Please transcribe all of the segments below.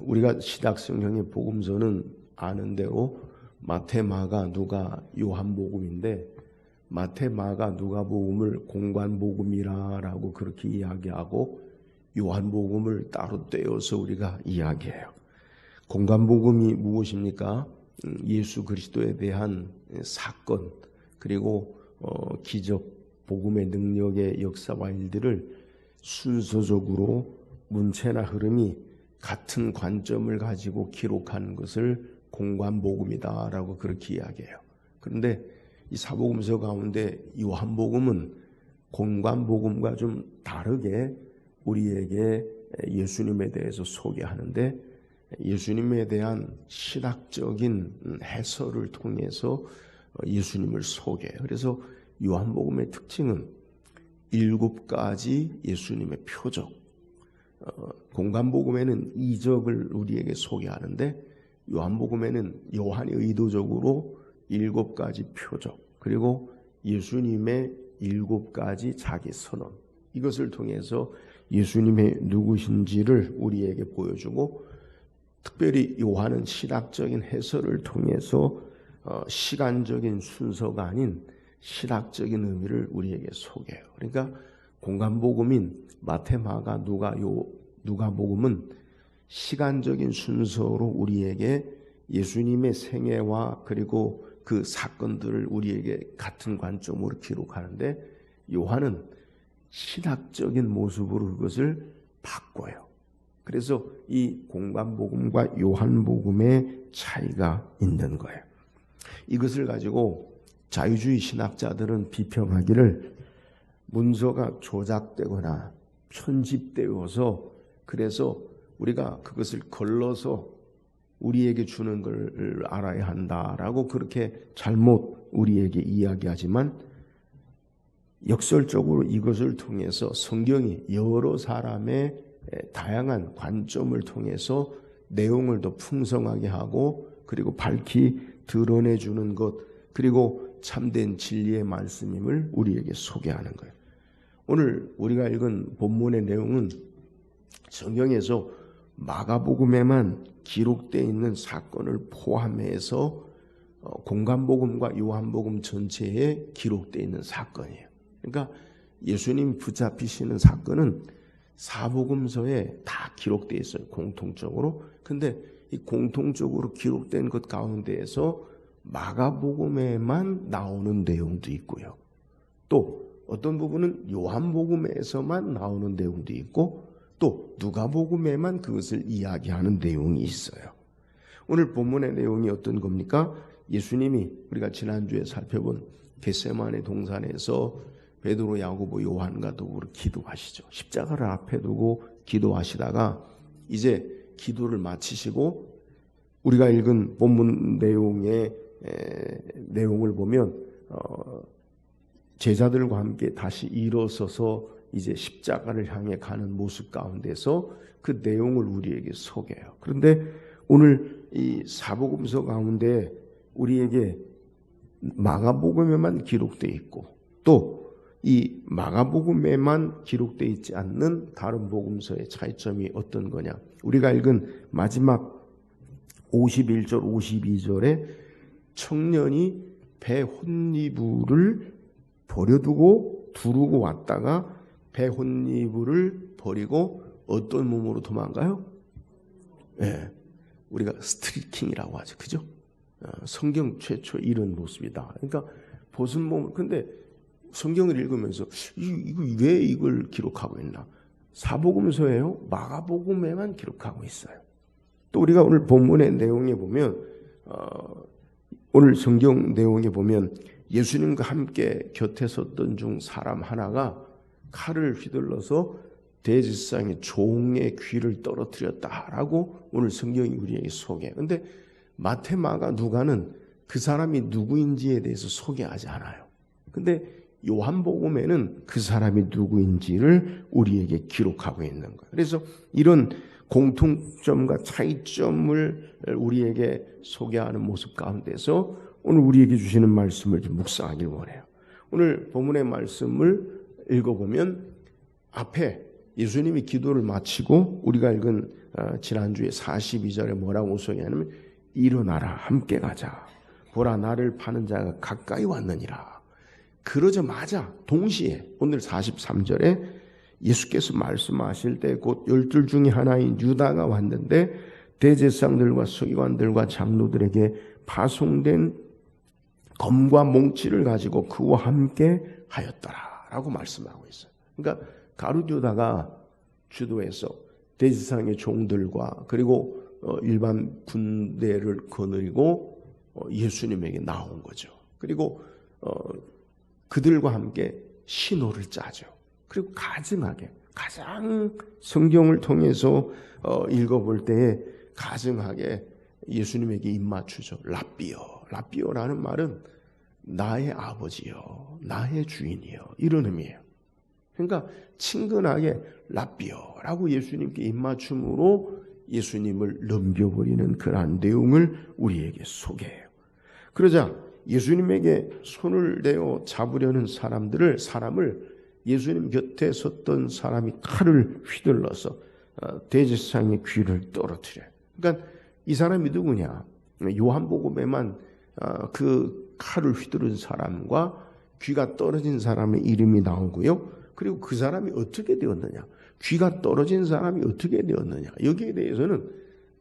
우리가 신약성경의 복음서는 아는 대로 마태, 마가, 누가, 요한복음인데 마태, 마가, 누가복음을 공관복음이라고 그렇게 이야기하고 요한복음을 따로 떼어서 우리가 이야기해요. 공관복음이 무엇입니까? 예수 그리스도에 대한 사건 그리고 기적, 복음의 능력의 역사와 일들을 순서적으로 문체나 흐름이 같은 관점을 가지고 기록하는 것을 공관복음이다라고 그렇게 이야기해요. 그런데 이 사복음서 가운데 요한복음은 공관복음과 좀 다르게 우리에게 예수님에 대해서 소개하는데 예수님에 대한 신학적인 해설을 통해서 예수님을 소개해요. 그래서 요한복음의 특징은 7가지 예수님의 표적, 공관복음에는 이적을 우리에게 소개하는데 요한복음에는 요한이 의도적으로 7가지 표적 그리고 예수님의 7가지 자기 선언, 이것을 통해서 예수님의 누구신지를 우리에게 보여주고, 특별히 요한은 신학적인 해설을 통해서 시간적인 순서가 아닌 신학적인 의미를 우리에게 소개해요. 그러니까 공관복음인 마태, 마가, 누가복음은 시간적인 순서로 우리에게 예수님의 생애와 그리고 그 사건들을 우리에게 같은 관점으로 기록하는데 요한은 신학적인 모습으로 그것을 바꿔요. 그래서 이 공관복음과 요한복음의 차이가 있는 거예요. 이것을 가지고 자유주의 신학자들은 비평하기를 문서가 조작되거나 편집되어서 그래서 우리가 그것을 걸러서 우리에게 주는 걸 알아야 한다라고 그렇게 잘못 우리에게 이야기하지만 역설적으로 이것을 통해서 성경이 여러 사람의 다양한 관점을 통해서 내용을 더 풍성하게 하고 그리고 밝히 드러내주는 것, 그리고 참된 진리의 말씀임을 우리에게 소개하는 거예요. 오늘 우리가 읽은 본문의 내용은 성경에서 마가복음에만 기록되어 있는 사건을 포함해서 공관복음과 요한복음 전체에 기록되어 있는 사건이에요. 그러니까 예수님 붙잡히시는 사건은 사복음서에 다 기록되어 있어요. 공통적으로. 근데 이 공통적으로 기록된 것 가운데에서 마가복음에만 나오는 내용도 있고요. 또 어떤 부분은 요한복음에서만 나오는 내용도 있고 또 누가복음에만 그것을 이야기하는 내용이 있어요. 오늘 본문의 내용이 어떤 겁니까? 예수님이 우리가 지난주에 살펴본 겟세마네 동산에서 베드로, 야고보, 요한과 더불어 기도하시죠. 십자가를 앞에 두고 기도하시다가 이제 기도를 마치시고 우리가 읽은 본문 내용을 보면 제자들과 함께 다시 일어서서 이제 십자가를 향해 가는 모습 가운데서 그 내용을 우리에게 소개해요. 그런데 오늘 이 사복음서 가운데 우리에게 마가복음에만 기록되어 있고 또 이 마가복음에만 기록되어 있지 않는 다른 복음서의 차이점이 어떤 거냐? 우리가 읽은 마지막 51절, 52절에 청년이 배 혼이불을 버려두고 두르고 왔다가 배 혼이불을 버리고 어떤 몸으로 도망가요? 네, 우리가 스트리킹이라고 하죠. 그죠? 성경 최초 이런 모습이다. 그러니까 벗은 몸을, 근데 성경을 읽으면서 이거 왜 이걸 기록하고 있나? 사복음서예요? 마가복음에만 기록하고 있어요. 또 우리가 오늘 본문의 내용에 보면 오늘 성경 내용에 보면 예수님과 함께 곁에 섰던 중 사람 하나가 칼을 휘둘러서 대제사장의 종의 귀를 떨어뜨렸다라고 오늘 성경이 우리에게 소개해요. 그런데 마태, 마가, 누가는 그 사람이 누구인지에 대해서 소개하지 않아요. 근데 요한복음에는 그 사람이 누구인지를 우리에게 기록하고 있는 거예요. 그래서 이런 공통점과 차이점을 우리에게 소개하는 모습 가운데서 오늘 우리에게 주시는 말씀을 좀 묵상하길 원해요. 오늘 본문의 말씀을 읽어보면 앞에 예수님이 기도를 마치고 우리가 읽은 지난주에 42절에 뭐라고 소개하냐면 일어나라 함께 가자. 보라 나를 파는 자가 가까이 왔느니라. 그러자마자 동시에 오늘 43절에 예수께서 말씀하실 때 곧 12 중에 하나인 유다가 왔는데 대제사장들과 서기관들과 장로들에게 파송된 검과 몽치를 가지고 그와 함께 하였더라라고 말씀하고 있어요. 그러니까 가룟 유다가 주도해서 대제사장의 종들과 그리고 일반 군대를 거느리고 예수님에게 나온 거죠. 그리고 그들과 함께 신호를 짜죠. 그리고 가증하게 가장 성경을 통해서 읽어볼 때에 가증하게 예수님에게 입맞추죠. 라비오라는 말은 나의 아버지요, 나의 주인이요 이런 의미예요. 그러니까 친근하게 라비오라고 예수님께 입맞춤으로 예수님을 넘겨버리는 그러한 내용을 우리에게 소개해요. 그러자 예수님에게 손을 대어 잡으려는 사람을 예수님 곁에 섰던 사람이 칼을 휘둘러서 대제사장의 귀를 떨어뜨려요. 그러니까 이 사람이 누구냐? 요한복음에만 그 칼을 휘두른 사람과 귀가 떨어진 사람의 이름이 나오고요. 그리고 그 사람이 어떻게 되었느냐? 귀가 떨어진 사람이 어떻게 되었느냐? 여기에 대해서는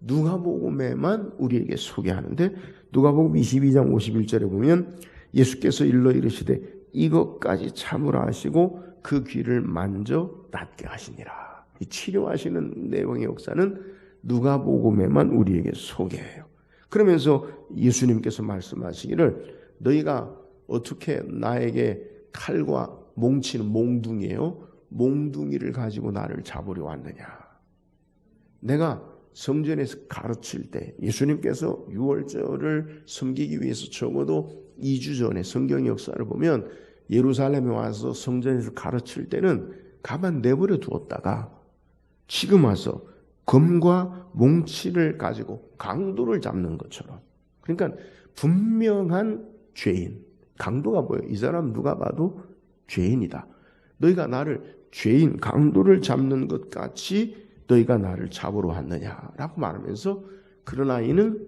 누가복음에만 우리에게 소개하는데 누가복음 22장 51절에 보면 예수께서 일러 이르시되 이것까지 참으라 하시고 그 귀를 만져 낫게 하시니라. 이 치료하시는 내용의 역사는 누가복음에만 우리에게 소개해요. 그러면서 예수님께서 말씀하시기를 너희가 어떻게 나에게 칼과 몽치는 몽둥이에요. 몽둥이를 가지고 나를 잡으려 왔느냐. 내가 성전에서 가르칠 때 예수님께서 유월절을 섬기기 위해서 적어도 2주 전에 성경 역사를 보면 예루살렘에 와서 성전에서 가르칠 때는 가만 내버려 두었다가 지금 와서 검과 몽치를 가지고 강도를 잡는 것처럼, 그러니까 분명한 죄인, 강도가 뭐예요? 이 사람 누가 봐도 죄인이다. 너희가 나를 죄인, 강도를 잡는 것 같이 너희가 나를 잡으러 왔느냐라고 말하면서 그러나 이는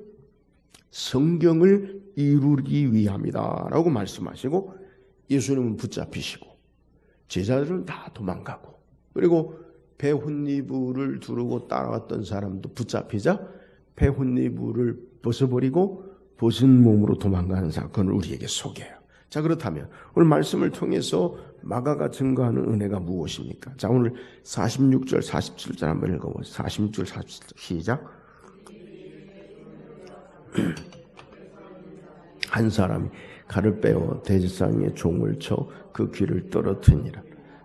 성경을 이루기 위함이다라고 말씀하시고 예수님은 붙잡히시고 제자들은 다 도망가고 그리고 배 혼니부를 두르고 따라왔던 사람도 붙잡히자 배 혼니부를 벗어버리고 벗은 몸으로 도망가는 사건을 우리에게 소개해요. 자, 그렇다면 오늘 말씀을 통해서 마가가 증거하는 은혜가 무엇입니까? 자, 오늘 46절 47절 한번 읽어보세요. 46절 47절 시작. 한 사람이 칼을 빼어 대제사장의 종을 쳐 그 귀를 떨어뜨리니라.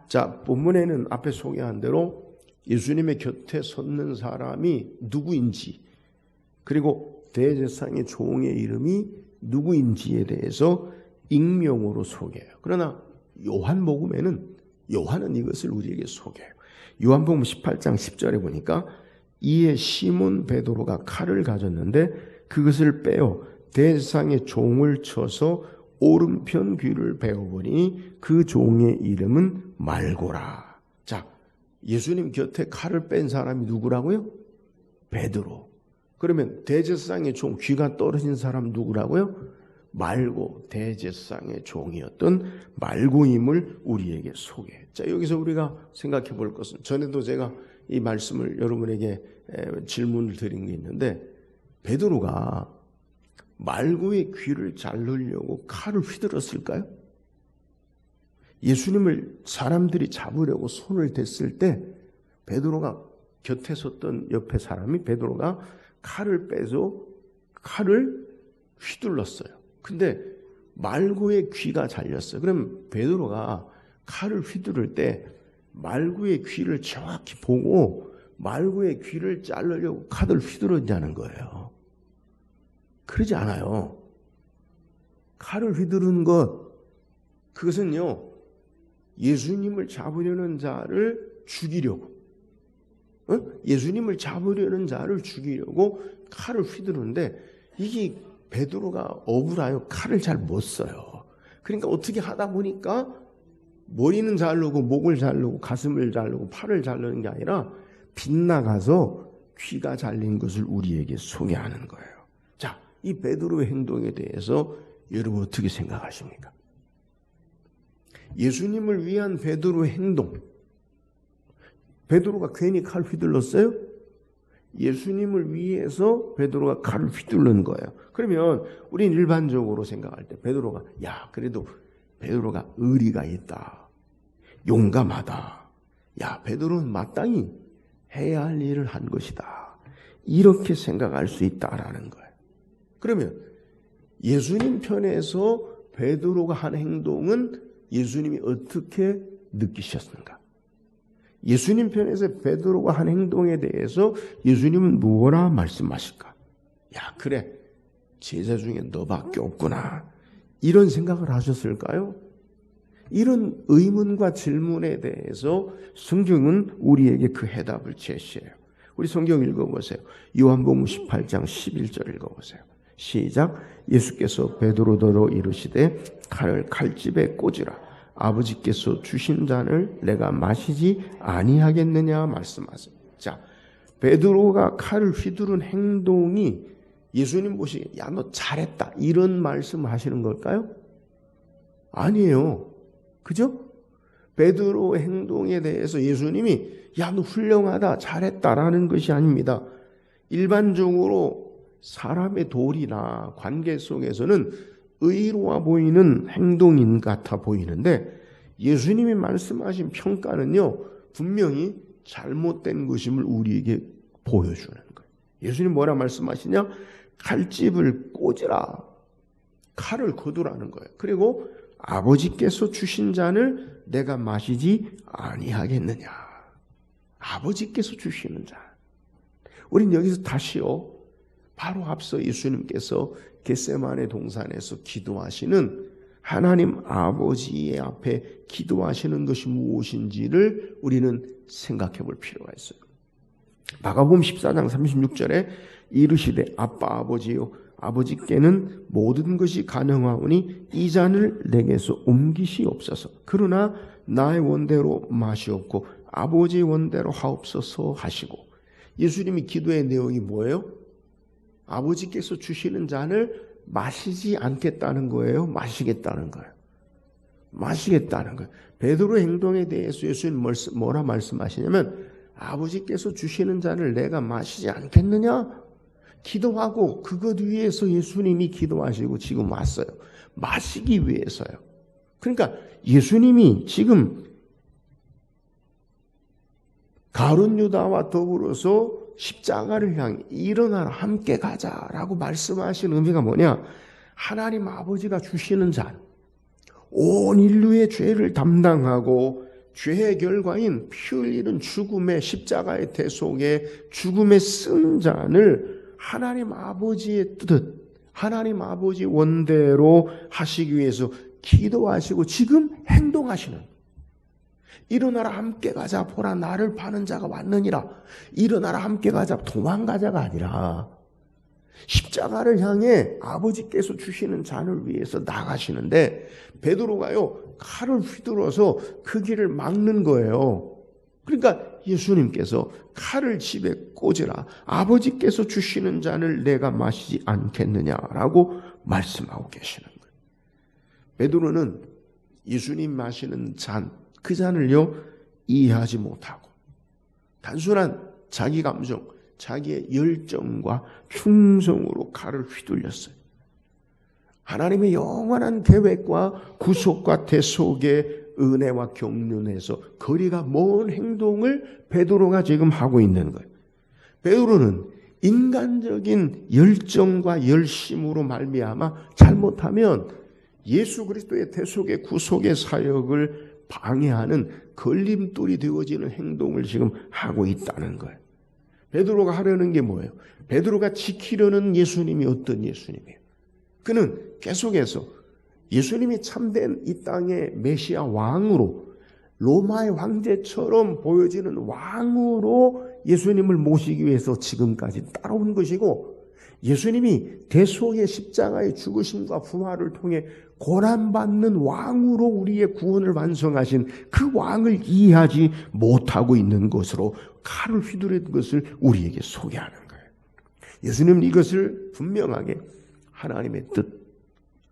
자, 본문에는 앞에 소개한 대로 예수님의 곁에 섰는 사람이 누구인지 그리고 대제사장의 종의 이름이 누구인지에 대해서 익명으로 소개해요. 그러나 요한복음에는 요한은 이것을 우리에게 소개해요. 요한복음 18장 10절에 보니까 이에 시몬 베드로가 칼을 가졌는데 그것을 빼어 대제사장의 종을 쳐서 오른편 귀를 베어버리니 그 종의 이름은 말고라. 자, 예수님 곁에 칼을 뺀 사람이 누구라고요? 베드로. 그러면 대제사장의 종, 귀가 떨어진 사람 누구라고요? 말고, 대제사장의 종이었던 말고임을 우리에게 소개해. 자, 여기서 우리가 생각해 볼 것은, 전에도 제가 이 말씀을 여러분에게 질문을 드린 게 있는데, 베드로가 말고의 귀를 자르려고 칼을 휘둘렀을까요? 예수님을 사람들이 잡으려고 손을 댔을 때 베드로가 곁에 섰던 옆에 사람이 베드로가 칼을 빼서 칼을 휘둘렀어요. 근데 말고의 귀가 잘렸어요. 그럼 베드로가 칼을 휘두를 때 말고의 귀를 정확히 보고 말고의 귀를 자르려고 칼을 휘두르냐는 거예요. 그러지 않아요. 칼을 휘두르는 것, 그것은요, 예수님을 잡으려는 자를 죽이려고, 예수님을 잡으려는 자를 죽이려고 칼을 휘두르는데 이게 베드로가 억울하여 칼을 잘 못 써요. 그러니까 어떻게 하다 보니까 머리는 자르고 목을 자르고 가슴을 자르고 팔을 자르는 게 아니라 빗나가서 귀가 잘린 것을 우리에게 소개하는 거예요. 자, 이 베드로의 행동에 대해서 여러분 어떻게 생각하십니까? 예수님을 위한 베드로의 행동. 베드로가 괜히 칼 휘둘렀어요? 예수님을 위해서 베드로가 칼을 휘둘른 거예요. 그러면 우리는 일반적으로 생각할 때 베드로가 그래도 베드로가 의리가 있다. 용감하다. 베드로는 마땅히 해야 할 일을 한 것이다. 이렇게 생각할 수 있다라는 거예요. 그러면 예수님 편에서 베드로가 한 행동은 예수님이 어떻게 느끼셨는가? 예수님 편에서 베드로가 한 행동에 대해서 예수님은 뭐라 말씀하실까? 그래, 제자 중에 너밖에 없구나. 이런 생각을 하셨을까요? 이런 의문과 질문에 대해서 성경은 우리에게 그 해답을 제시해요. 우리 성경 읽어보세요. 요한복음 18장 11절 읽어보세요. 시작. 예수께서 베드로더러 이르시되 칼을 칼집에 꽂으라. 아버지께서 주신 잔을 내가 마시지 아니하겠느냐 말씀하세요. 자, 베드로가 칼을 휘두른 행동이 예수님 보시기에 너 잘했다 이런 말씀하시는 걸까요? 아니에요. 그죠? 베드로의 행동에 대해서 예수님이 너 훌륭하다 잘했다라는 것이 아닙니다. 일반적으로 사람의 도리나 관계 속에서는 의로워 보이는 행동인 같아 보이는데 예수님이 말씀하신 평가는요 분명히 잘못된 것임을 우리에게 보여주는 거예요. 예수님 뭐라 말씀하시냐? 칼집을 꽂으라. 칼을 거두라는 거예요. 그리고 아버지께서 주신 잔을 내가 마시지 아니하겠느냐. 아버지께서 주시는 잔. 우린 여기서 다시요. 바로 앞서 예수님께서 겟세마네 동산에서 기도하시는 하나님 아버지의 앞에 기도하시는 것이 무엇인지를 우리는 생각해 볼 필요가 있어요. 마가복음 14장 36절에 이르시되 아빠 아버지요 아버지께는 모든 것이 가능하오니 이 잔을 내게서 옮기시옵소서. 그러나 나의 원대로 마시옵고 아버지의 원대로 하옵소서 하시고 예수님이 기도의 내용이 뭐예요? 아버지께서 주시는 잔을 마시지 않겠다는 거예요? 마시겠다는 거예요? 마시겠다는 거예요. 베드로의 행동에 대해서 예수님 뭐라 말씀하시냐면 아버지께서 주시는 잔을 내가 마시지 않겠느냐? 기도하고 그것 위해서 예수님이 기도하시고 지금 왔어요. 마시기 위해서요. 그러니까 예수님이 지금 가룟 유다와 더불어서 십자가를 향해 일어나라 함께 가자라고 말씀하신 의미가 뭐냐? 하나님 아버지가 주시는 잔, 온 인류의 죄를 담당하고 죄의 결과인 피 흘리는 죽음의 십자가의 대속에 죽음의 쓴 잔을 하나님 아버지의 뜻, 하나님 아버지 원대로 하시기 위해서 기도하시고 지금 행동하시는 일어나라 함께 가자 보라 나를 파는 자가 왔느니라. 일어나라 함께 가자 도망가자가 아니라 십자가를 향해 아버지께서 주시는 잔을 위해서 나가시는데 베드로가요 칼을 휘둘러서 그 길을 막는 거예요. 그러니까 예수님께서 칼을 집에 꽂으라. 아버지께서 주시는 잔을 내가 마시지 않겠느냐라고 말씀하고 계시는 거예요. 베드로는 예수님 마시는 잔 그 잔을요 이해하지 못하고 단순한 자기 감정, 자기의 열정과 충성으로 칼을 휘둘렸어요. 하나님의 영원한 계획과 구속과 대속의 은혜와 경륜에서 거리가 먼 행동을 베드로가 지금 하고 있는 거예요. 베드로는 인간적인 열정과 열심으로 말미암아 잘못하면 예수 그리스도의 대속의 구속의 사역을 방해하는 걸림돌이 되어지는 행동을 지금 하고 있다는 거예요. 베드로가 하려는 게 뭐예요? 베드로가 지키려는 예수님이 어떤 예수님이에요? 그는 계속해서 예수님이 참된 이 땅의 메시아 왕으로 로마의 황제처럼 보여지는 왕으로 예수님을 모시기 위해서 지금까지 따라온 것이고 예수님이 대속의 십자가의 죽으심과 부활을 통해 고난받는 왕으로 우리의 구원을 완성하신 그 왕을 이해하지 못하고 있는 것으로 칼을 휘두르는 것을 우리에게 소개하는 거예요. 예수님은 이것을 분명하게 하나님의 뜻,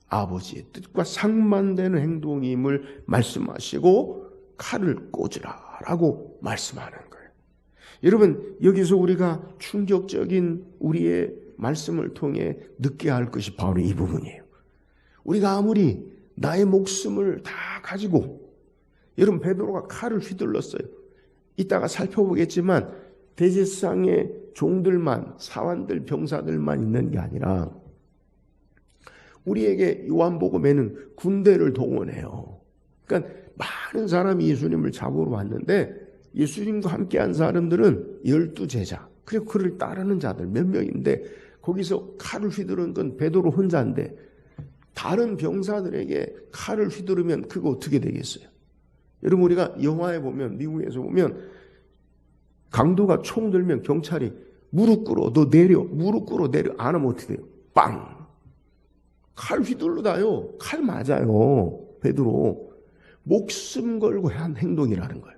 아버지의 뜻과 상반되는 행동임을 말씀하시고 칼을 꽂으라라고 말씀하는 거예요. 여러분, 여기서 우리가 충격적인 우리의 말씀을 통해 느껴야 할 것이 바로 이 부분이에요. 우리가 아무리 나의 목숨을 다 가지고, 여러분, 베드로가 칼을 휘둘렀어요. 이따가 살펴보겠지만 대제사장의 종들만, 사환들, 병사들만 있는 게 아니라 우리에게 요한복음에는 군대를 동원해요. 그러니까 많은 사람이 예수님을 잡으러 왔는데 예수님과 함께한 사람들은 12제자, 그리고 그를 따르는 자들 몇 명인데 거기서 칼을 휘두르는 건 베드로 혼자인데 다른 병사들에게 칼을 휘두르면 그거 어떻게 되겠어요? 여러분, 우리가 영화에 보면, 미국에서 보면 강도가 총 들면 경찰이 무릎 꿇어, 너 내려, 무릎 꿇어, 내려. 안 하면 어떻게 돼요? 빵! 칼 휘둘러다요. 칼 맞아요. 베드로. 목숨 걸고 한 행동이라는 거예요.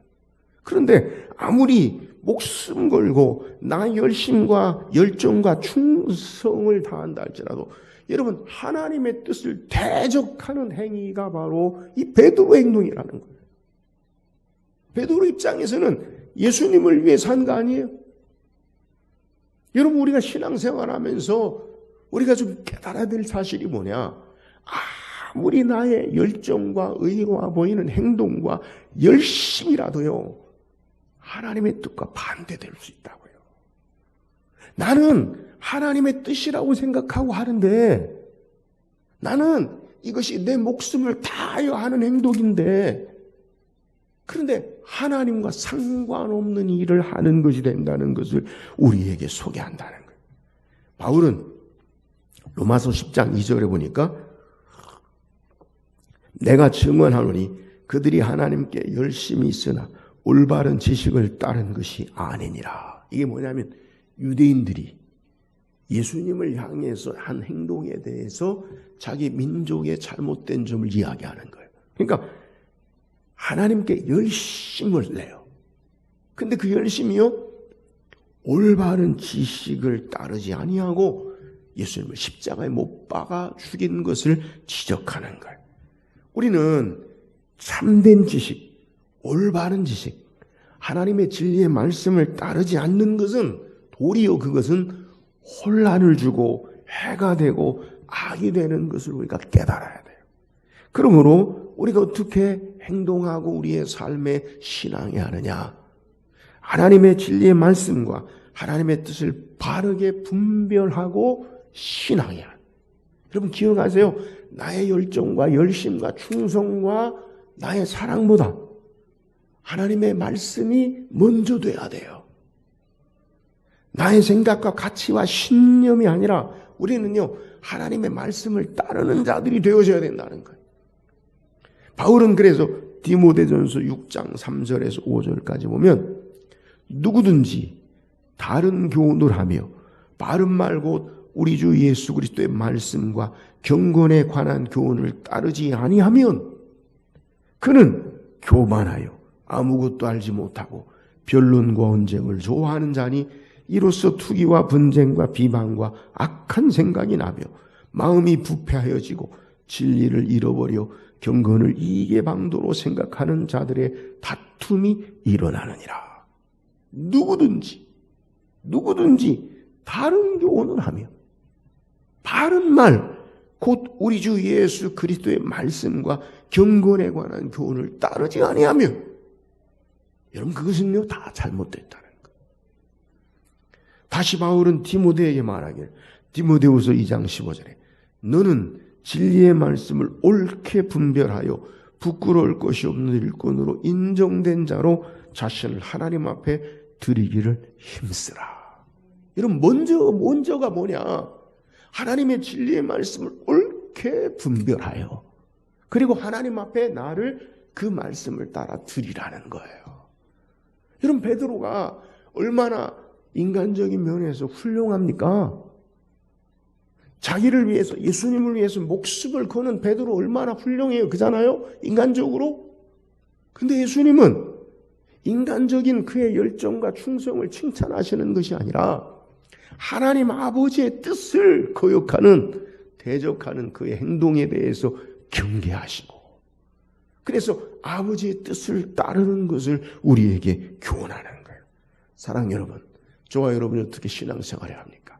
그런데 아무리 목숨 걸고 나의 열심과 열정과 충성을 다한다 할지라도 여러분, 하나님의 뜻을 대적하는 행위가 바로 이 베드로 행동이라는 거예요. 베드로 입장에서는 예수님을 위해 산 거 아니에요? 여러분, 우리가 신앙생활하면서 우리가 좀 깨달아야 될 사실이 뭐냐? 아무리 나의 열정과 의로워 보이는 행동과 열심이라도요, 하나님의 뜻과 반대될 수 있다고요. 나는 하나님의 뜻이라고 생각하고 하는데, 나는 이것이 내 목숨을 다하여 하는 행동인데, 그런데 하나님과 상관없는 일을 하는 것이 된다는 것을 우리에게 소개한다는 거예요. 바울은 로마서 10장 2절에 보니까 내가 증언하노니 그들이 하나님께 열심히 있으나 올바른 지식을 따른 것이 아니니라. 이게 뭐냐면 유대인들이 예수님을 향해서 한 행동에 대해서 자기 민족의 잘못된 점을 이야기하는 거예요. 그러니까 하나님께 열심을 내요. 근데 그 열심이요, 올바른 지식을 따르지 아니하고 예수님을 십자가에 못 박아 죽인 것을 지적하는 거예요. 우리는 참된 지식, 올바른 지식, 하나님의 진리의 말씀을 따르지 않는 것은 도리어 그것은 혼란을 주고 해가 되고 악이 되는 것을 우리가 깨달아야 돼요. 그러므로 우리가 어떻게 행동하고 우리의 삶에 신앙해야 하느냐? 하나님의 진리의 말씀과 하나님의 뜻을 바르게 분별하고 신앙해야 해요. 여러분 기억하세요. 나의 열정과 열심과 충성과 나의 사랑보다 하나님의 말씀이 먼저 돼야 돼요. 나의 생각과 가치와 신념이 아니라 우리는요, 하나님의 말씀을 따르는 자들이 되어져야 된다는 거예요. 바울은 그래서 디모데전서 6장 3절에서 5절까지 보면 누구든지 다른 교훈을 하며 바른 말 곧 우리 주 예수 그리스도의 말씀과 경건에 관한 교훈을 따르지 아니하면 그는 교만하여 아무것도 알지 못하고 변론과 언쟁을 좋아하는 자니 이로써 투기와 분쟁과 비방과 악한 생각이 나며 마음이 부패하여지고 진리를 잃어버려 경건을 이계방도로 생각하는 자들의 다툼이 일어나느니라. 누구든지 다른 교훈을 하며 바른 말 곧 우리 주 예수 그리스도의 말씀과 경건에 관한 교훈을 따르지 아니하면 여러분 그것은요 다 잘못됐다는 거예요. 다시 바울은 디모데에게 말하기를 디모데후서 2장 15절에 너는 진리의 말씀을 옳게 분별하여 부끄러울 것이 없는 일꾼으로 인정된 자로 자신을 하나님 앞에 드리기를 힘쓰라. 이런 먼저가 뭐냐? 하나님의 진리의 말씀을 옳게 분별하여 그리고 하나님 앞에 나를 그 말씀을 따라 드리라는 거예요. 여러분 베드로가 얼마나 인간적인 면에서 훌륭합니까? 자기를 위해서, 예수님을 위해서 목숨을 거는 베드로 얼마나 훌륭해요. 그잖아요? 인간적으로. 근데 예수님은 인간적인 그의 열정과 충성을 칭찬하시는 것이 아니라 하나님 아버지의 뜻을 거역하는, 대적하는 그의 행동에 대해서 경계하시고, 그래서 아버지의 뜻을 따르는 것을 우리에게 교훈하는 거예요. 사랑하는 여러분, 저와 여러분이 어떻게 신앙생활을 합니까?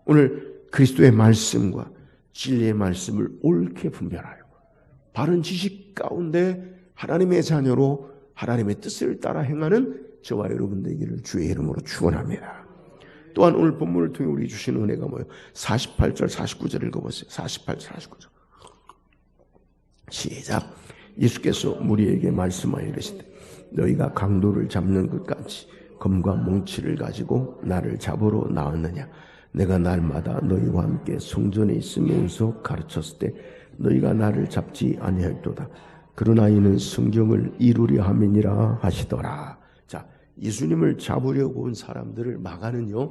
오늘 그리스도의 말씀과 진리의 말씀을 옳게 분별하여 바른 지식 가운데 하나님의 자녀로 하나님의 뜻을 따라 행하는 저와 여러분 되기를 주의 이름으로 축원합니다. 또한 오늘 본문을 통해 우리 주신 은혜가 뭐예요? 48절 49절 읽어보세요. 48절 49절 시작. 예수께서 무리에게 말씀하여 이르시되 너희가 강도를 잡는 것까지 검과 몽치를 가지고 나를 잡으러 나왔느냐? 내가 날마다 너희와 함께 성전에 있으면서 가르쳤을 때 너희가 나를 잡지 아니하였도다. 그러나 이는 성경을 이루려 함이니라 하시더라. 자, 예수님을 잡으려고 온 사람들을 막아는요,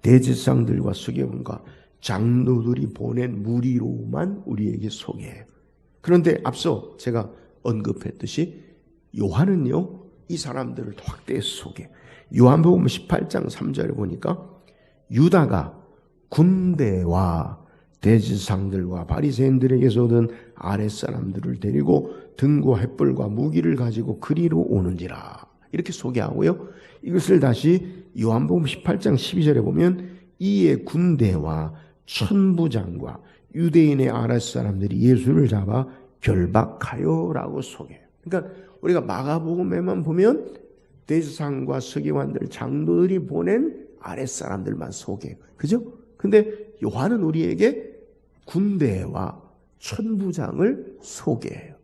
대제사장들과 서기관과 장로들이 보낸 무리로만 우리에게 소개해요. 그런데 앞서 제가 언급했듯이 요한은요, 이 사람들을 확대해서 소개해요. 요한복음 18장 3절에 보니까 유다가 군대와 대제사장들과 바리새인들에게서 얻은 아랫사람들을 데리고 등과 횃불과 무기를 가지고 그리로 오는지라, 이렇게 소개하고요. 이것을 다시 요한복음 18장 12절에 보면 이에 군대와 천부장과 유대인의 아랫사람들이 예수를 잡아 결박하여라고 소개해요. 그러니까 우리가 마가복음에만 보면 대제사장과 서기관들, 장로들이 보낸 아랫사람들만 소개해요. 그죠? 근데 요한은 우리에게 군대와 천부장을 소개해요.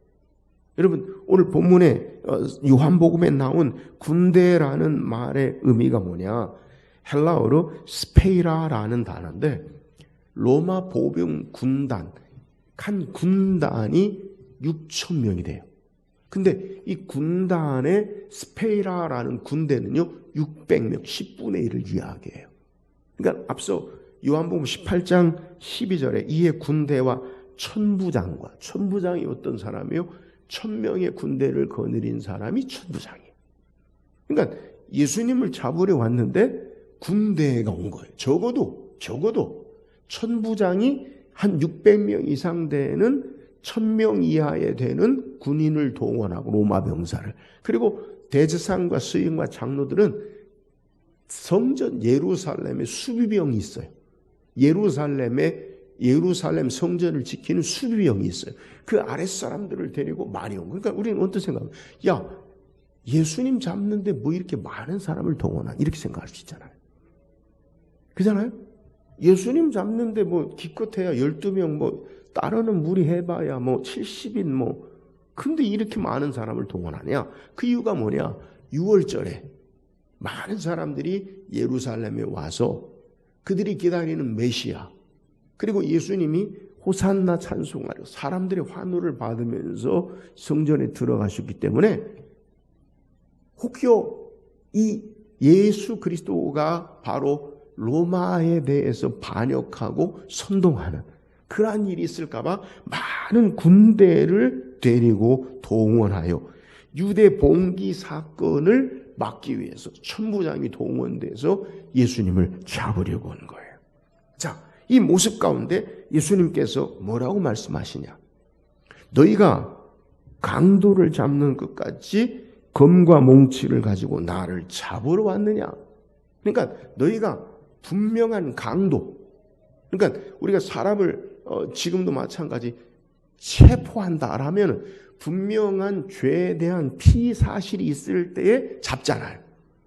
여러분, 오늘 본문에 요한복음에 나온 군대라는 말의 의미가 뭐냐? 헬라어로 스페이라라는 단어인데 로마 보병 군단, 한 군단이 6천 명이 돼요. 근데 이 군단의 스페이라라는 군대는요 600명, 10분의 1을 이야기해요. 그러니까 앞서 요한복음 18장 12절에 이에 군대와 천부장과, 천부장이 어떤 사람이요? 1000명의 군대를 거느린 사람이 천부장이에요. 그러니까 예수님을 잡으려 왔는데 군대가 온 거예요. 적어도 천부장이 한 600명 이상 되는 1000명 이하에 되는 군인을 동원하고 로마 병사를, 그리고 대제사장과 서기관과 장로들은 성전 예루살렘에 수비병이 있어요. 예루살렘 성전을 지키는 수비병이 있어요. 그 아랫사람들을 데리고 많이 온 거예요. 그러니까 우리는 어떤 생각을, 야, 예수님 잡는데 뭐 이렇게 많은 사람을 동원하나, 이렇게 생각할 수 있잖아요. 그잖아요? 예수님 잡는데 뭐 기껏해야 12명, 뭐 따르는 무리 해봐야 뭐 70인 뭐, 근데 이렇게 많은 사람을 동원하냐? 그 이유가 뭐냐? 6월절에 많은 사람들이 예루살렘에 와서 그들이 기다리는 메시아, 그리고 예수님이 호산나 찬송하려 사람들의 환호를 받으면서 성전에 들어가셨기 때문에 혹여 이 예수 그리스도가 바로 로마에 대해서 반역하고 선동하는 그러한 일이 있을까봐 많은 군대를 데리고 동원하여 유대 봉기 사건을 막기 위해서 천부장이 동원돼서 예수님을 잡으려고 한 거예요. 자, 이 모습 가운데 예수님께서 뭐라고 말씀하시냐? 너희가 강도를 잡는 것까지 검과 몽치를 가지고 나를 잡으러 왔느냐? 그러니까 너희가 분명한 강도, 그러니까 우리가 사람을 지금도 마찬가지 체포한다라면 분명한 죄에 대한 피의 사실이 있을 때에 잡잖아요.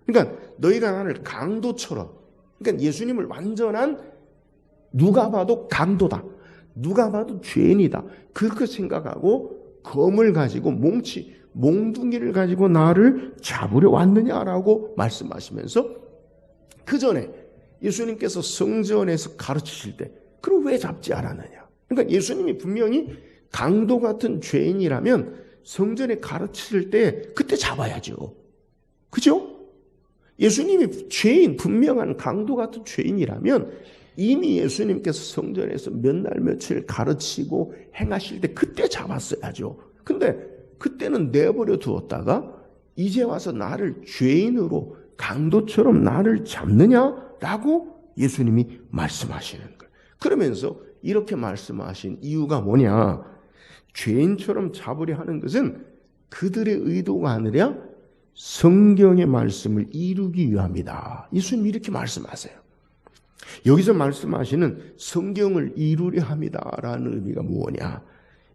그러니까 너희가 나를 강도처럼, 그러니까 예수님을 완전한, 누가 봐도 강도다, 누가 봐도 죄인이다, 그렇게 생각하고 검을 가지고 몽둥이를 가지고 나를 잡으려 왔느냐라고 말씀하시면서 그 전에 예수님께서 성전에서 가르치실 때 그럼 왜 잡지 않았느냐? 그러니까 예수님이 분명히 강도 같은 죄인이라면 성전에 가르칠 때 그때 잡아야죠. 그죠? 예수님이 죄인, 분명한 강도 같은 죄인이라면 이미 예수님께서 성전에서 몇 날 며칠 가르치고 행하실 때 그때 잡았어야죠. 근데 그때는 내버려 두었다가 이제 와서 나를 죄인으로 강도처럼 나를 잡느냐라고 예수님이 말씀하시는 거예요. 그러면서 이렇게 말씀하신 이유가 뭐냐? 죄인처럼 잡으려 하는 것은 그들의 의도가 아니라 성경의 말씀을 이루기 위함이다. 예수님이 이렇게 말씀하세요. 여기서 말씀하시는 성경을 이루려 함이다라는 의미가 뭐냐?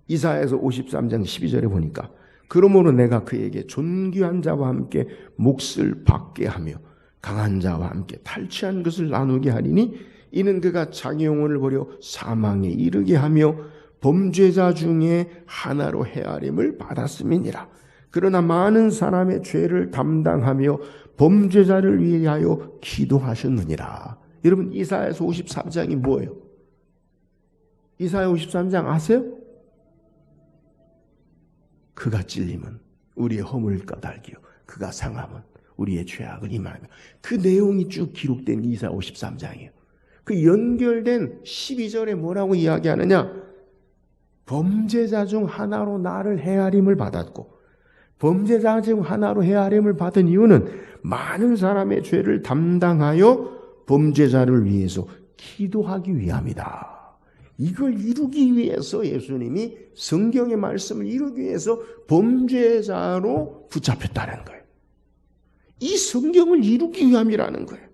이사야서 53장 12절에 보니까 그러므로 내가 그에게 존귀한 자와 함께 몫을 받게 하며 강한 자와 함께 탈취한 것을 나누게 하리니 이는 그가 자기 영혼을 버려 사망에 이르게 하며 범죄자 중에 하나로 헤아림을 받았음이니라. 그러나 많은 사람의 죄를 담당하며 범죄자를 위하여 기도하셨느니라. 여러분 이사야서 53장이 뭐예요? 이사야 53장 아세요? 그가 찔림은 우리의 허물 까닭이요 그가 상함은 우리의 죄악을 임하며, 그 내용이 쭉 기록된 이사야 53장이에요. 그 연결된 12절에 뭐라고 이야기하느냐? 범죄자 중 하나로 나를 헤아림을 받았고, 범죄자 중 하나로 헤아림을 받은 이유는 많은 사람의 죄를 담당하여 범죄자를 위해서 기도하기 위함이다. 이걸 이루기 위해서 예수님이 성경의 말씀을 이루기 위해서 범죄자로 붙잡혔다는 거예요. 이 성경을 이루기 위함이라는 거예요.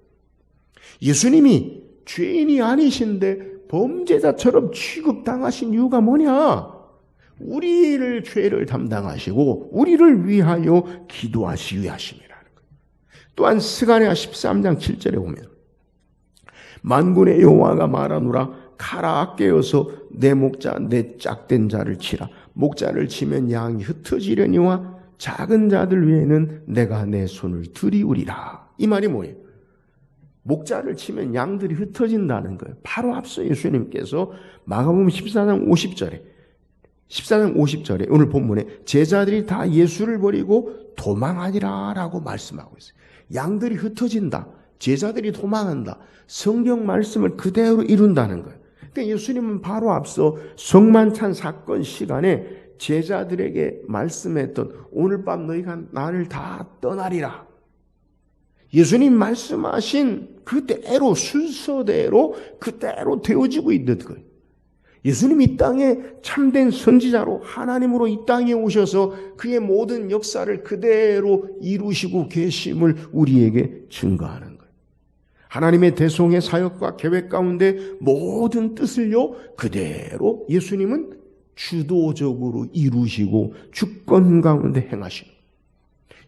예수님이 죄인이 아니신데 범죄자처럼 취급당하신 이유가 뭐냐? 우리를 죄를 담당하시고 우리를 위하여 기도하시기 위하심이라는 거예요. 또한 스가랴 13장 7절에 보면 만군의 여호와가 말하노라 칼아 깨어서 내 목자 내 짝된 자를 치라. 목자를 치면 양이 흩어지려니와 작은 자들 위에는 내가 내 손을 들이우리라. 이 말이 뭐예요? 목자를 치면 양들이 흩어진다는 거예요. 바로 앞서 예수님께서 마가복음 14장 50절에 오늘 본문에 제자들이 다 예수를 버리고 도망하니라 라고 말씀하고 있어요. 양들이 흩어진다. 제자들이 도망한다. 성경 말씀을 그대로 이룬다는 거예요. 그러니까 예수님은 바로 앞서 성만찬 사건 시간에 제자들에게 말씀했던 오늘 밤 너희가 나를 다 떠나리라. 예수님 말씀하신 그대로 순서대로 그대로 되어지고 있는 거예요. 예수님 이 땅에 참된 선지자로 하나님으로 이 땅에 오셔서 그의 모든 역사를 그대로 이루시고 계심을 우리에게 증거하는 거예요. 하나님의 대송의 사역과 계획 가운데 모든 뜻을요 그대로 예수님은 주도적으로 이루시고 주권 가운데 행하시는 거예요.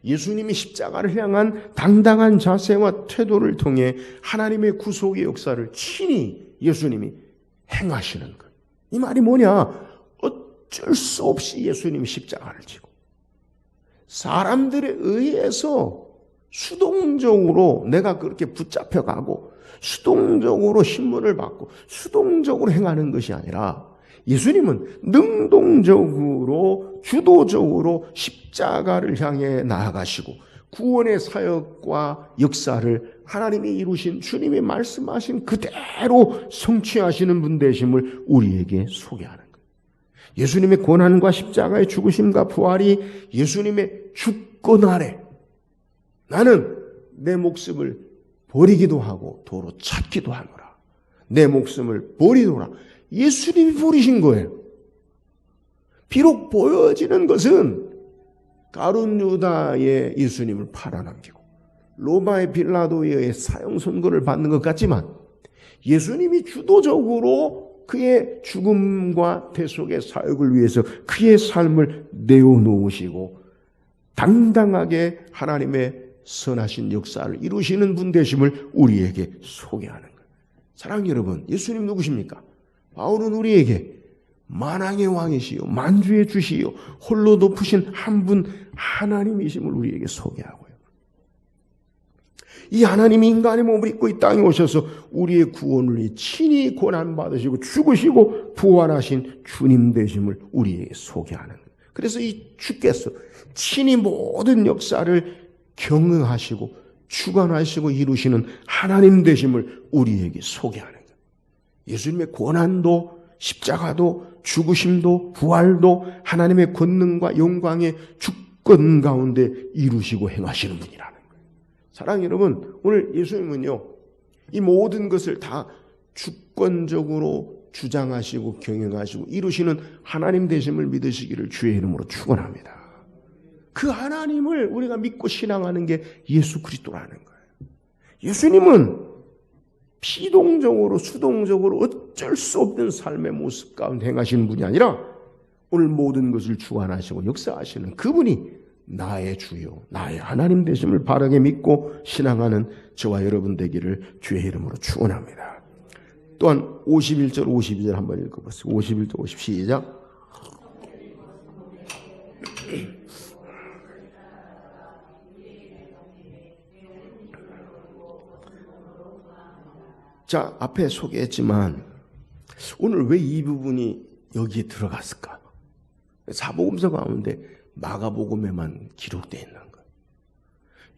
예수님이 십자가를 향한 당당한 자세와 태도를 통해 하나님의 구속의 역사를 친히 예수님이 행하시는 거예요. 이 말이 뭐냐? 어쩔 수 없이 예수님이 십자가를 지고 사람들에 의해서 수동적으로 내가 그렇게 붙잡혀가고 수동적으로 신문을 받고 수동적으로 행하는 것이 아니라 예수님은 능동적으로 주도적으로 십자가를 향해 나아가시고 구원의 사역과 역사를 하나님이 이루신 주님이 말씀하신 그대로 성취하시는 분 되심을 우리에게 소개하는 거예요. 예수님의 고난과 십자가의 죽으심과 부활이 예수님의 주권 아래 나는 내 목숨을 버리기도 하고 도로 찾기도 하노라. 내 목숨을 버리노라. 예수님이 버리신 거예요. 비록 보여지는 것은 가룟 유다의 예수님을 팔아넘기고 로마의 빌라도에 의해 사형 선고를 받는 것 같지만 예수님이 주도적으로 그의 죽음과 대속의 사역을 위해서 그의 삶을 내어놓으시고 당당하게 하나님의 선하신 역사를 이루시는 분 되심을 우리에게 소개하는 거예요. 사랑하는 여러분, 예수님 누구십니까? 바울은 우리에게 만왕의 왕이시요 만주의 주시요 홀로 높으신 한 분 하나님이심을 우리에게 소개하고요. 이 하나님이 인간의 몸을 입고 이 땅에 오셔서 우리의 구원을 위해 친히 고난받으시고 죽으시고 부활하신 주님 되심을 우리에게 소개하는 거예요. 그래서 이 주께서 친히 모든 역사를 경응하시고 주관하시고 이루시는 하나님 되심을 우리에게 소개하는 거예요. 예수님의 고난도 십자가도 죽으심도 부활도 하나님의 권능과 영광의 주권 가운데 이루시고 행하시는 분이라는 거예요. 사랑하는 여러분, 오늘 예수님은요, 이 모든 것을 다 주권적으로 주장하시고 경영하시고 이루시는 하나님 되심을 믿으시기를 주의 이름으로 축원합니다. 그 하나님을 우리가 믿고 신앙하는 게 예수 그리스도라는 거예요. 예수님은 피동적으로 수동적으로 어쩔 수 없는 삶의 모습 가운데 행하시는 분이 아니라 오늘 모든 것을 주관하시고 역사하시는 그분이 나의 주요 나의 하나님 되심을 바르게 믿고 신앙하는 저와 여러분 되기를 주의 이름으로 축원합니다. 또한 51절 52절 한번 읽어보세요. 51절 50 시작. 자, 앞에 소개했지만 오늘 왜 이 부분이 여기에 들어갔을까? 사복음서 가운데 마가복음에만 기록되어 있는 거예요.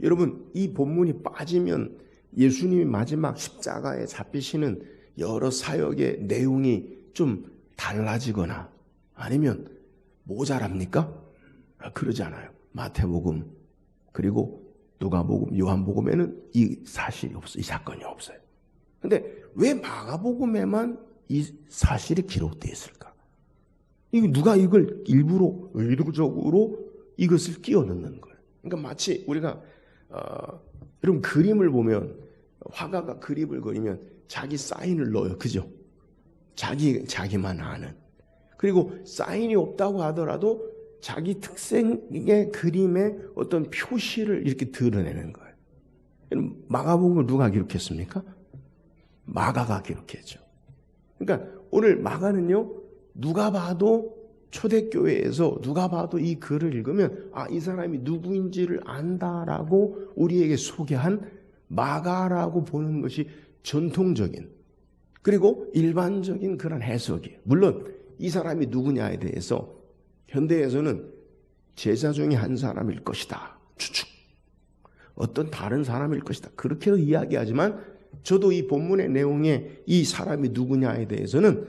여러분, 이 본문이 빠지면 예수님이 마지막 십자가에 잡히시는 여러 사역의 내용이 좀 달라지거나 아니면 모자랍니까? 그러지 않아요. 마태복음 그리고 누가복음, 요한복음에는 이 사실이 없어요. 이 사건이 없어요. 근데 왜 마가복음에만 이 사실이 기록되어 있을까? 이거 누가 이걸 일부러 의도적으로 이것을 끼워 넣는 거예요. 그러니까 마치 우리가 여러분 그림을 보면 화가가 그림을 그리면 자기 사인을 넣어요. 그죠? 자기만 아는. 그리고 사인이 없다고 하더라도 자기 특색의 그림의 어떤 표시를 이렇게 드러내는 거예요. 마가복음을 누가 기록했습니까? 마가가 기록했죠. 그러니까 오늘 마가는요, 누가 봐도 초대교회에서 누가 봐도 이 글을 읽으면 이 사람이 누구인지를 안다라고 우리에게 소개한 마가라고 보는 것이 전통적인 그리고 일반적인 그런 해석이에요. 물론 이 사람이 누구냐에 대해서 현대에서는 제자 중에 한 사람일 것이다. 추측. 어떤 다른 사람일 것이다. 그렇게도 이야기하지만 저도 이 본문의 내용에 이 사람이 누구냐에 대해서는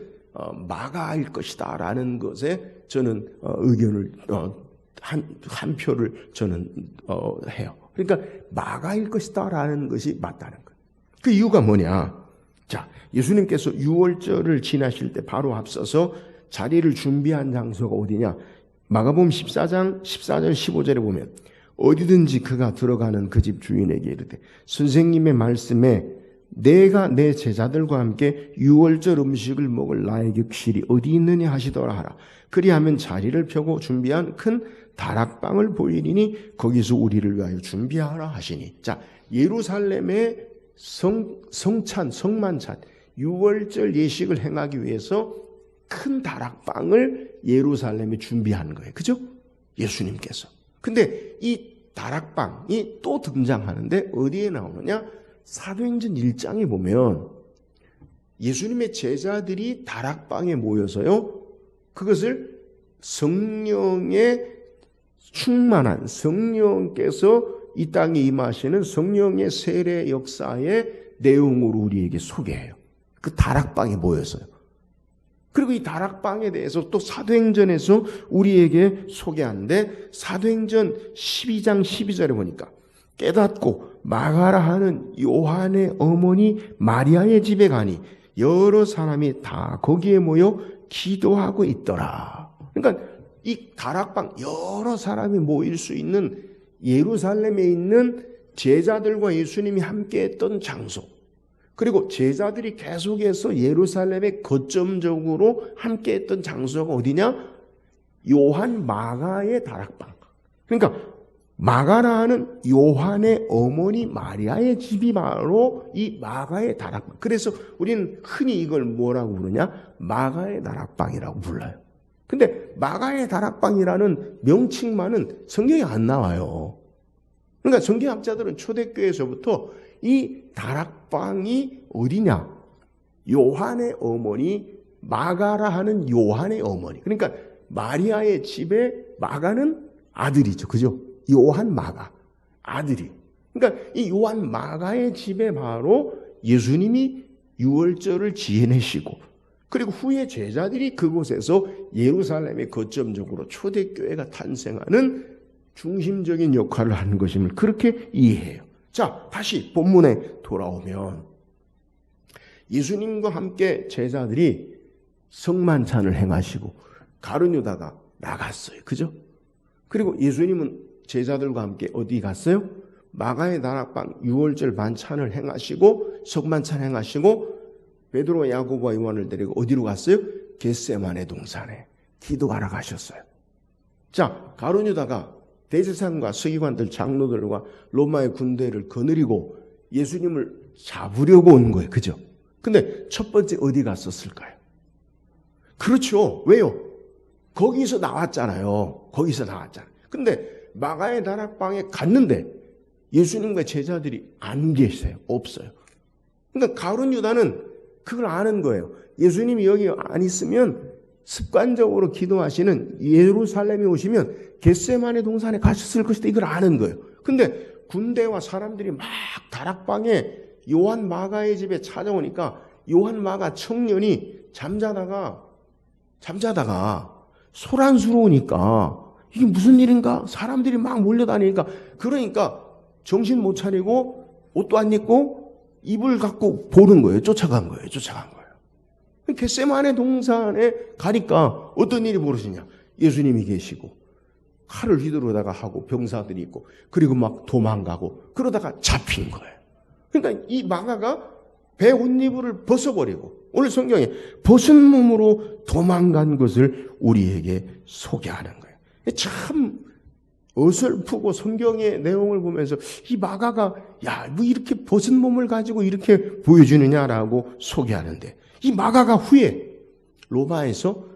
마가일 것이다 라는 것에 저는 의견을 한 표를 저는 해요. 그러니까 마가일 것이다 라는 것이 맞다는 거예요. 그 이유가 뭐냐? 자, 예수님께서 유월절을 지나실 때 바로 앞서서 자리를 준비한 장소가 어디냐? 마가복음 14장 14절 15절에 보면 어디든지 그가 들어가는 그 집 주인에게 이르되 선생님의 말씀에 내가 내 제자들과 함께 유월절 음식을 먹을 나의 격실이 어디 있느냐 하시더라 하라. 그리하면 자리를 펴고 준비한 큰 다락방을 보이리니 거기서 우리를 위하여 준비하라 하시니. 자, 예루살렘의 성만찬 유월절 예식을 행하기 위해서 큰 다락방을 예루살렘에 준비한 거예요. 그죠? 예수님께서. 근데 이 다락방이 또 등장하는데 어디에 나오느냐? 사도행전 1장에 보면 예수님의 제자들이 다락방에 모여서요, 그것을 성령에 충만한 성령께서 이 땅에 임하시는 성령의 세례 역사의 내용으로 우리에게 소개해요. 그 다락방에 모여서요. 그리고 이 다락방에 대해서 또 사도행전에서 우리에게 소개하는데 사도행전 12장 12절에 보니까 깨닫고 마가라 하는 요한의 어머니 마리아의 집에 가니 여러 사람이 다 거기에 모여 기도하고 있더라. 그러니까 이 다락방 여러 사람이 모일 수 있는 예루살렘에 있는 제자들과 예수님이 함께했던 장소, 그리고 제자들이 계속해서 예루살렘에 거점적으로 함께했던 장소가 어디냐? 요한 마가의 다락방. 그러니까 마가라 하는 요한의 어머니 마리아의 집이 바로 이 마가의 다락방. 그래서 우리는 흔히 이걸 뭐라고 부르냐? 마가의 다락방이라고 불러요. 근데 마가의 다락방이라는 명칭만은 성경에 안 나와요. 그러니까 성경학자들은 초대교회에서부터 이 다락방이 어디냐? 요한의 어머니 마가라 하는 요한의 어머니. 그러니까 마리아의 집에 마가는 아들이죠. 그죠? 요한 마가 아들이. 그러니까 이 요한 마가의 집에 바로 예수님이 유월절을 지내시고 그리고 후에 제자들이 그곳에서 예루살렘의 거점적으로 초대교회가 탄생하는 중심적인 역할을 하는 것임을 그렇게 이해해요. 자, 다시 본문에 돌아오면 예수님과 함께 제자들이 성만찬을 행하시고 가룟 유다가 나갔어요. 그죠? 그리고 예수님은 제자들과 함께 어디 갔어요? 마가의 다락방 유월절 반찬을 행하시고 성만찬 행하시고 베드로 야고보와 요한을 데리고 어디로 갔어요? 겟세마네 동산에 기도하러 가셨어요. 자, 가룟 유다가 대제사장과 서기관들 장로들과 로마의 군대를 거느리고 예수님을 잡으려고 온 거예요. 그죠? 근데 첫 번째 어디 갔었을까요? 그렇죠. 왜요? 거기서 나왔잖아요. 거기서 나왔잖아요. 근데 마가의 다락방에 갔는데 예수님과 제자들이 안 계세요. 없어요. 그러니까 가룟 유다는 그걸 아는 거예요. 예수님이 여기 안 있으면 습관적으로 기도하시는 예루살렘에 오시면 겟세마네 동산에 가셨을 것이다. 이걸 아는 거예요. 근데 군대와 사람들이 막 다락방에 요한 마가의 집에 찾아오니까 요한 마가 청년이 잠자다가 소란스러우니까 이게 무슨 일인가? 사람들이 막 몰려다니니까 그러니까 정신 못 차리고 옷도 안 입고 이불 갖고 보는 거예요. 쫓아간 거예요. 겟세마네 동산에 가니까 어떤 일이 벌어지냐? 예수님이 계시고 칼을 휘두르다가 하고 병사들이 있고 그리고 막 도망가고 그러다가 잡힌 거예요. 그러니까 이 마가가 배 옷이불을 벗어버리고 오늘 성경에 벗은 몸으로 도망간 것을 우리에게 소개하는 거예요. 참 어설프고 성경의 내용을 보면서 이 마가가 뭐 이렇게 벗은 몸을 가지고 이렇게 보여주느냐라고 소개하는데 이 마가가 후에 로마에서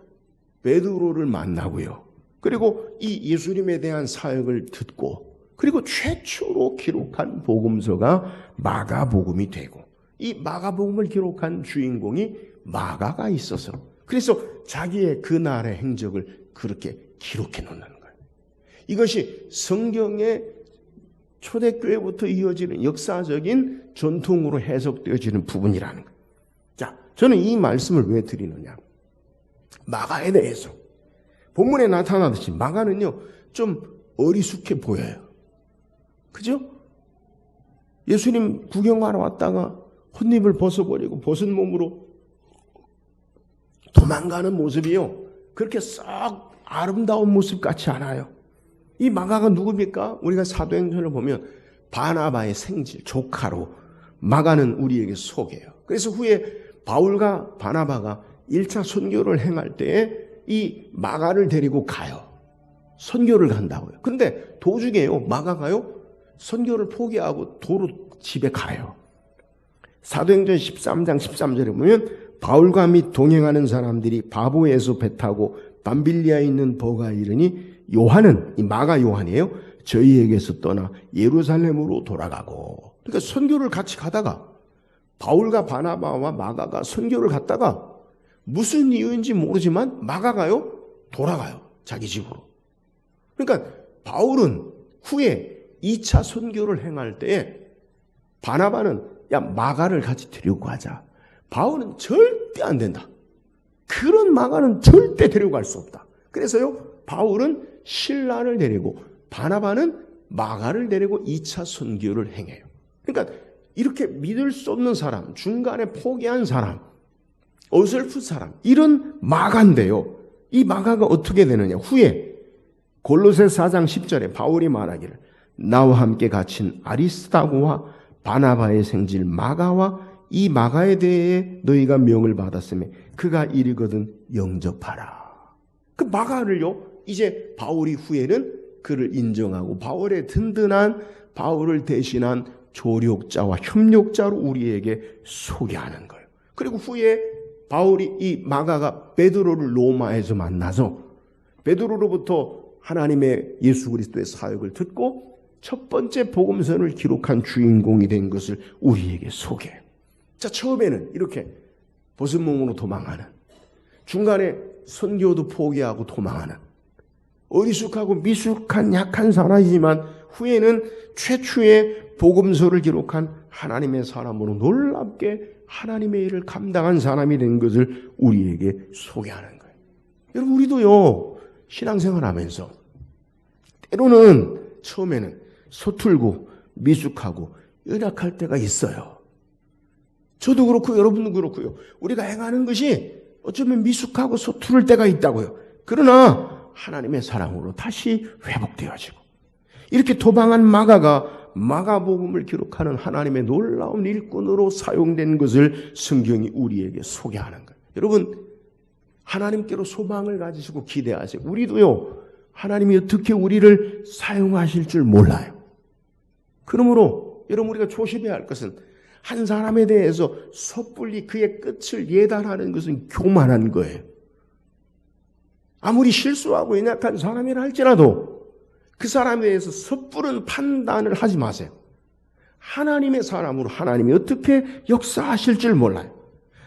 베드로를 만나고요. 그리고 이 예수님에 대한 사역을 듣고 그리고 최초로 기록한 복음서가 마가복음이 되고 이 마가복음을 기록한 주인공이 마가가 있어서 그래서 자기의 그날의 행적을 그렇게 기록해 놓는 거예요. 이것이 성경의 초대교회부터 이어지는 역사적인 전통으로 해석되어지는 부분이라는 거예요. 자, 저는 이 말씀을 왜 드리느냐. 마가에 대해서 본문에 나타나듯이 마가는요 좀 어리숙해 보여요. 그죠? 예수님 구경하러 왔다가 옷입을 벗어버리고 벗은 몸으로 도망가는 모습이요 그렇게 썩 아름다운 모습 같지 않아요. 이 마가가 누굽니까? 우리가 사도행전을 보면 바나바의 생질, 조카로 마가는 우리에게 소개해요. 그래서 후에 바울과 바나바가 1차 선교를 행할 때에 이 마가를 데리고 가요. 선교를 간다고요. 근데 도중에요, 마가가요, 선교를 포기하고 도로 집에 가요. 사도행전 13장 13절에 보면 바울과 및 동행하는 사람들이 바보에서 배 타고 밤빌리아에 있는 버가에 이르니 요한은, 이 마가 요한이에요, 저희에게서 떠나 예루살렘으로 돌아가고. 그러니까 선교를 같이 가다가 바울과 바나바와 마가가 선교를 갔다가 무슨 이유인지 모르지만 마가가요 돌아가요. 자기 집으로. 그러니까 바울은 후에 2차 선교를 행할 때에 바나바는 야 마가를 같이 데리고 가자. 바울은 절대 안 된다. 그런 마가는 절대 데리고 갈 수 없다. 그래서요 바울은 실라를 데리고 바나바는 마가를 데리고 2차 선교를 행해요. 그러니까 이렇게 믿을 수 없는 사람, 중간에 포기한 사람, 어설픈 사람, 이런 마가인데요. 이 마가가 어떻게 되느냐. 후에 골로새 4장 10절에 바울이 말하기를 나와 함께 갇힌 아리스다고와 바나바의 생질 마가와 이 마가에 대해 너희가 명을 받았으며 그가 이르거든 영접하라. 그 마가를요 이제 바울이 후에는 그를 인정하고 바울의 든든한 바울을 대신한 조력자와 협력자로 우리에게 소개하는 거예요. 그리고 후에 바울이 이 마가가 베드로를 로마에서 만나서 베드로로부터 하나님의 예수 그리스도의 사역을 듣고 첫 번째 복음서를 기록한 주인공이 된 것을 우리에게 소개해요. 자, 처음에는 이렇게 벗은 몸으로 도망하는, 중간에 선교도 포기하고 도망하는 어리숙하고 미숙한 약한 사람이지만 후에는 최초의 복음서를 기록한 하나님의 사람으로 놀랍게 하나님의 일을 감당한 사람이 된 것을 우리에게 소개하는 거예요. 여러분, 우리도요, 신앙생활 하면서 때로는 처음에는 서툴고 미숙하고 연약할 때가 있어요. 저도 그렇고 여러분도 그렇고요. 우리가 행하는 것이 어쩌면 미숙하고 서투를 때가 있다고요. 그러나 하나님의 사랑으로 다시 회복되어지고, 이렇게 도방한 마가가 마가복음을 기록하는 하나님의 놀라운 일꾼으로 사용된 것을 성경이 우리에게 소개하는 거예요. 여러분, 하나님께로 소망을 가지시고 기대하세요. 우리도요, 하나님이 어떻게 우리를 사용하실 줄 몰라요. 그러므로 여러분, 우리가 조심해야 할 것은 한 사람에 대해서 섣불리 그의 끝을 예단하는 것은 교만한 거예요. 아무리 실수하고 연약한 사람이라 할지라도 그 사람에 대해서 섣부른 판단을 하지 마세요. 하나님의 사람으로 하나님이 어떻게 역사하실 줄 몰라요.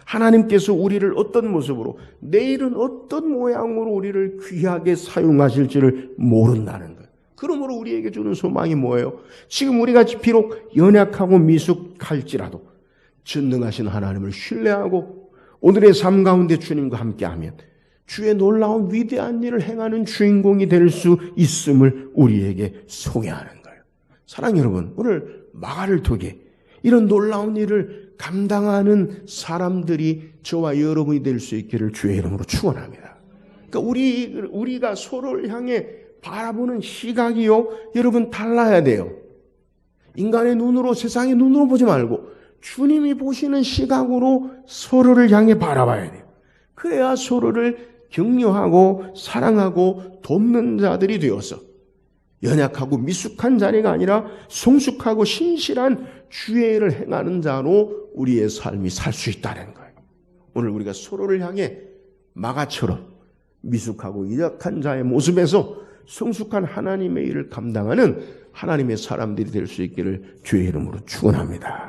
하나님께서 우리를 어떤 모습으로, 내일은 어떤 모양으로 우리를 귀하게 사용하실지를 모른다는 거예요. 그러므로 우리에게 주는 소망이 뭐예요? 지금 우리가 비록 연약하고 미숙할지라도 전능하신 하나님을 신뢰하고 오늘의 삶 가운데 주님과 함께하면 주의 놀라운 위대한 일을 행하는 주인공이 될 수 있음을 우리에게 소개하는 거예요. 사랑하는 여러분, 오늘 마가를 통해 이런 놀라운 일을 감당하는 사람들이 저와 여러분이 될 수 있기를 주의 이름으로 축원합니다. 그러니까 우리가 서로를 향해 바라보는 시각이요, 여러분, 달라야 돼요. 인간의 눈으로, 세상의 눈으로 보지 말고 주님이 보시는 시각으로 서로를 향해 바라봐야 돼요. 그래야 서로를 격려하고 사랑하고 돕는 자들이 되어서 연약하고 미숙한 자리가 아니라 성숙하고 신실한 주의 일을 행하는 자로 우리의 삶이 살 수 있다는 거예요. 오늘 우리가 서로를 향해 마가처럼 미숙하고 연약한 자의 모습에서 성숙한 하나님의 일을 감당하는 하나님의 사람들이 될 수 있기를 주의 이름으로 축원합니다.